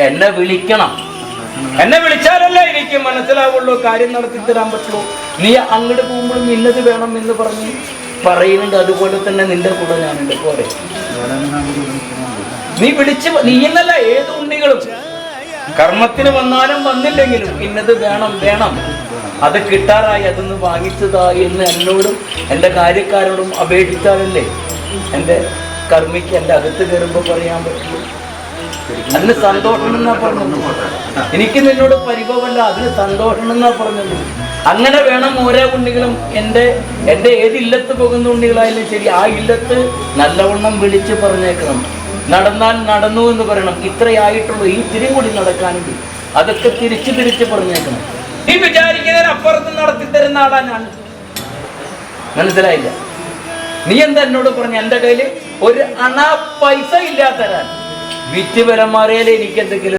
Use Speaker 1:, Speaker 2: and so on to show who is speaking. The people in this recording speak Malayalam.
Speaker 1: എന്നെ വിളിക്കണം. എന്നെ വിളിച്ചാലല്ലേ എനിക്ക് മനസ്സിലാവുള്ളൂ, കാര്യം നടത്തി തരാൻ പറ്റുള്ളൂ. നീ അങ്ങോട്ട് പോകുമ്പോഴും ഇന്നത് വേണം എന്ന് പറഞ്ഞ് പറയുന്നുണ്ട്. അതുപോലെ തന്നെ നിന്റെ കൂടെ ഞാനുണ്ട്. പോരെ, നീ വിളിച്ച് നീ എന്നല്ല, ഏത് ഉണ്ണികളും കർമ്മത്തിന് വന്നാലും വന്നില്ലെങ്കിലും ഇന്നത് വേണം വേണം, അത് കിട്ടാറായി, അതൊന്ന് വാങ്ങിച്ചതായി എന്ന് എന്നോടും എൻ്റെ കാര്യക്കാരോടും അപേക്ഷിച്ചാലല്ലേ എൻ്റെ കർമ്മിക്ക് എൻ്റെ അകത്ത് കയറുമ്പോൾ പറയാൻ പറ്റുള്ളൂ. അതിന് സന്തോഷം എന്നാ പറഞ്ഞത്. എനിക്ക് നിന്നോട് പരിഭവമല്ല, അതിന് സന്തോഷം എന്നാ പറഞ്ഞത്. അങ്ങനെ വേണം ഓരോ ഉണ്ണികളും. എൻ്റെ ഏത് ഇല്ലത്ത് പോകുന്ന ഉണ്ണികളായാലും ശരി, ആ ഇല്ലത്ത് നല്ലവണ്ണം വിളിച്ച് പറഞ്ഞേക്കണം. നടന്നാൽ നടന്നു എന്ന് പറയണം. ഇത്രയായിട്ടുള്ളൂ, ഈ തിരിയും കൂടി നടക്കാനുണ്ട്, അതൊക്കെ തിരിച്ച് പറഞ്ഞേക്കണം. നീ വിചാരിക്കുന്നതിനപ്പുറത്ത് നടത്തി തരുന്ന ആളാ ഞാൻ. മനസ്സിലായില്ല? നീ എന്താ എന്നോട് പറഞ്ഞ എൻ്റെ കയ്യിൽ ഒരു അണ പൈസ ഇല്ലാത്തരാൻ വിറ്റ് വില മാറിയാലേ എനിക്ക് എന്തെങ്കിലും